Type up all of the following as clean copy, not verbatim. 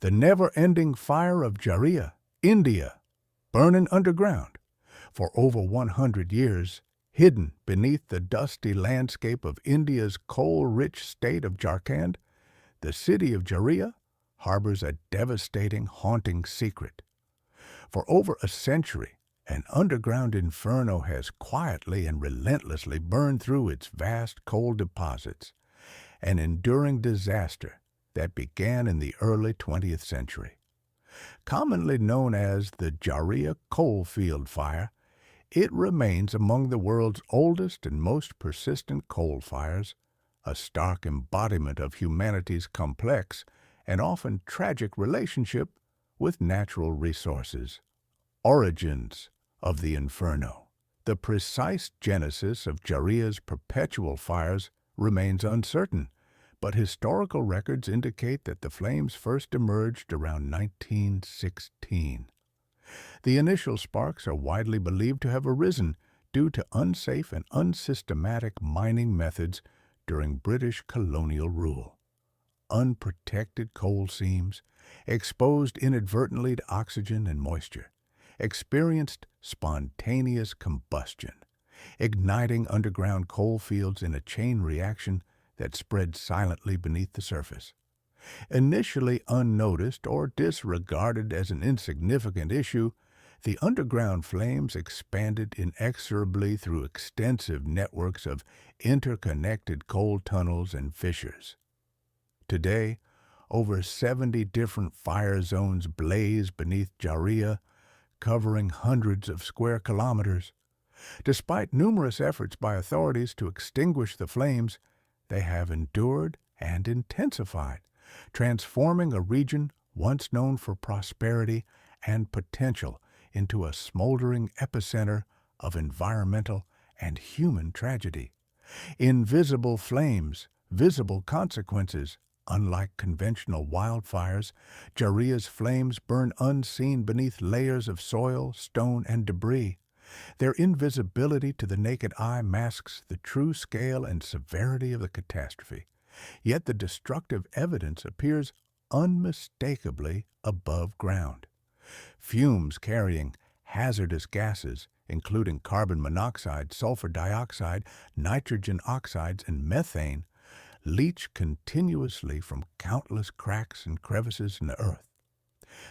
The never-ending fire of Jharia, India, burning underground for over 100 years, hidden beneath the dusty landscape of India's coal-rich state of Jharkhand, the city of Jharia harbors a devastating, haunting secret. For over a century, an underground inferno has quietly and relentlessly burned through its vast coal deposits, an enduring disaster that began in the early 20th century. Commonly known as the Jharia Coalfield Fire, it remains among the world's oldest and most persistent coal fires, a stark embodiment of humanity's complex and often tragic relationship with natural resources. Origins of the Inferno. The precise genesis of Jharia's perpetual fires remains uncertain, but historical records indicate that the flames first emerged around 1916. The initial sparks are widely believed to have arisen due to unsafe and unsystematic mining methods during British colonial rule. Unprotected coal seams, exposed inadvertently to oxygen and moisture, experienced spontaneous combustion, igniting underground coal fields in a chain reaction that spread silently beneath the surface. Initially unnoticed or disregarded as an insignificant issue, the underground flames expanded inexorably through extensive networks of interconnected coal tunnels and fissures. Today, over 70 different fire zones blaze beneath Jharia, covering hundreds of square kilometers. Despite numerous efforts by authorities to extinguish the flames, they have endured and intensified, transforming a region once known for prosperity and potential into a smoldering epicenter of environmental and human tragedy. Invisible flames, visible consequences. Unlike conventional wildfires, Jharia's flames burn unseen beneath layers of soil, stone, and debris. Their invisibility to the naked eye masks the true scale and severity of the catastrophe. Yet the destructive evidence appears unmistakably above ground. Fumes carrying hazardous gases, including carbon monoxide, sulfur dioxide, nitrogen oxides, and methane, leach continuously from countless cracks and crevices in the earth.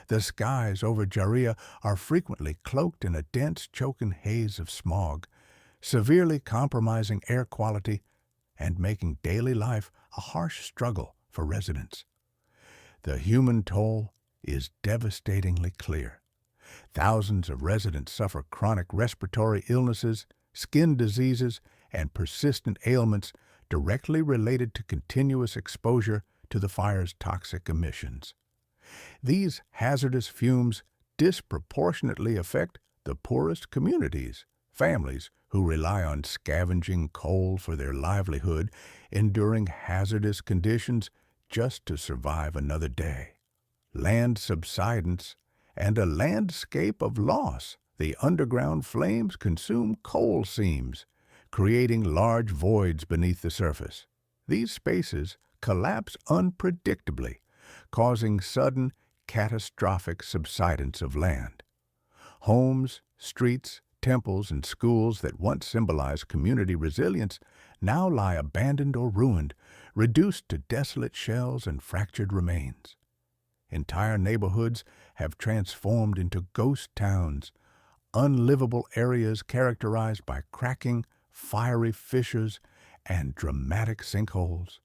The skies over Jharia are frequently cloaked in a dense, choking haze of smog, severely compromising air quality and making daily life a harsh struggle for residents. The human toll is devastatingly clear. Thousands of residents suffer chronic respiratory illnesses, skin diseases, and persistent ailments directly related to continuous exposure to the fire's toxic emissions. These hazardous fumes disproportionately affect the poorest communities, families who rely on scavenging coal for their livelihood, enduring hazardous conditions just to survive another day. Land subsidence and a landscape of loss. The underground flames consume coal seams, creating large voids beneath the surface. These spaces collapse unpredictably, causing sudden, catastrophic subsidence of land. Homes, streets, temples, and schools that once symbolized community resilience now lie abandoned or ruined, reduced to desolate shells and fractured remains. Entire neighborhoods have transformed into ghost towns, unlivable areas characterized by cracking, fiery fissures, and dramatic sinkholes.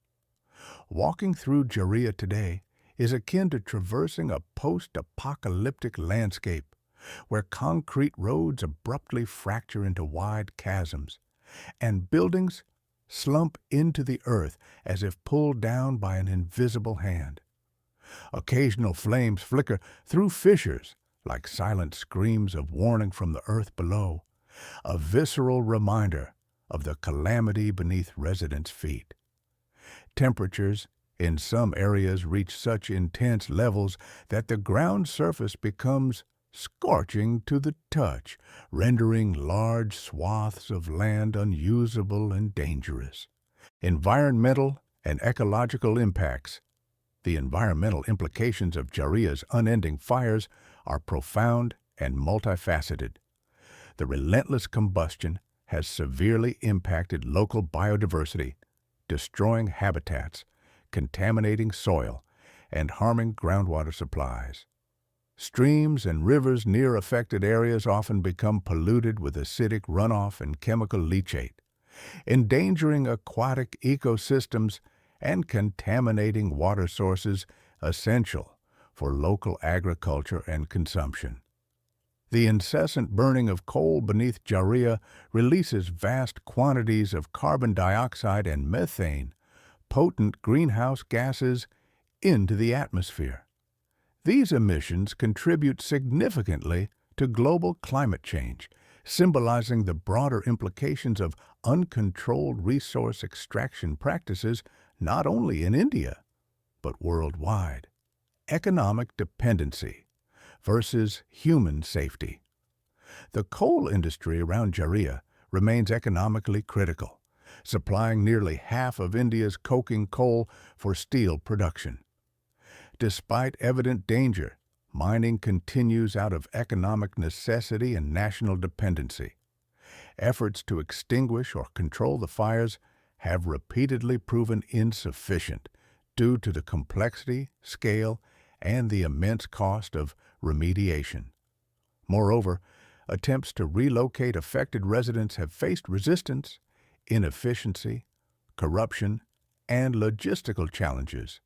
Walking through Jharia today is akin to traversing a post-apocalyptic landscape where concrete roads abruptly fracture into wide chasms, and buildings slump into the earth as if pulled down by an invisible hand. Occasional flames flicker through fissures like silent screams of warning from the earth below, a visceral reminder of the calamity beneath residents' feet. Temperatures in some areas reach such intense levels that the ground surface becomes scorching to the touch, rendering large swaths of land unusable and dangerous. Environmental and ecological impacts. The environmental implications of Jharia's unending fires are profound and multifaceted. The relentless combustion has severely impacted local biodiversity, destroying habitats, contaminating soil, and harming groundwater supplies. Streams and rivers near affected areas often become polluted with acidic runoff and chemical leachate, endangering aquatic ecosystems and contaminating water sources essential for local agriculture and consumption. The incessant burning of coal beneath Jharia releases vast quantities of carbon dioxide and methane, potent greenhouse gases, into the atmosphere. These emissions contribute significantly to global climate change, symbolizing the broader implications of uncontrolled resource extraction practices not only in India, but worldwide. Economic dependency versus human safety. The coal industry around Jharia remains economically critical, supplying nearly half of India's coking coal for steel production. Despite evident danger, mining continues out of economic necessity and national dependency. Efforts to extinguish or control the fires have repeatedly proven insufficient due to the complexity, scale, and the immense cost of remediation. Moreover, attempts to relocate affected residents have faced resistance, inefficiency, corruption, and logistical challenges,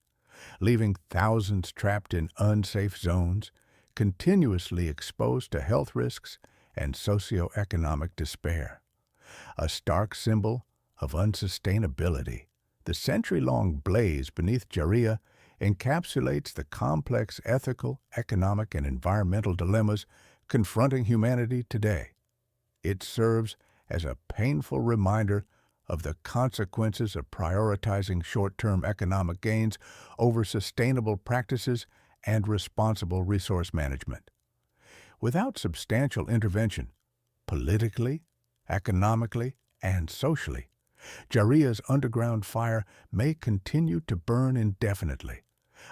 leaving thousands trapped in unsafe zones, continuously exposed to health risks and socioeconomic despair. A stark symbol of unsustainability, the century-long blaze beneath Jharia encapsulates the complex ethical, economic, and environmental dilemmas confronting humanity today. It serves as a painful reminder of the consequences of prioritizing short-term economic gains over sustainable practices and responsible resource management. Without substantial intervention, politically, economically, and socially, Jharia's underground fire may continue to burn indefinitely,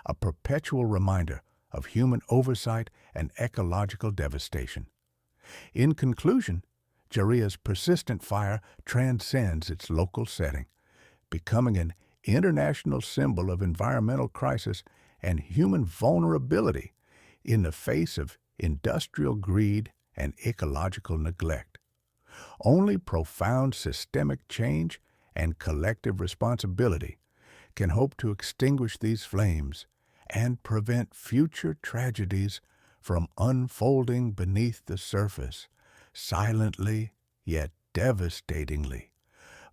a perpetual reminder of human oversight and ecological devastation. In conclusion, Jharia's persistent fire transcends its local setting, becoming an international symbol of environmental crisis and human vulnerability in the face of industrial greed and ecological neglect. Only profound systemic change and collective responsibility can hope to extinguish these flames and prevent future tragedies from unfolding beneath the surface, silently yet devastatingly,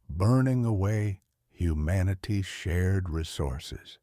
burning away humanity's shared resources.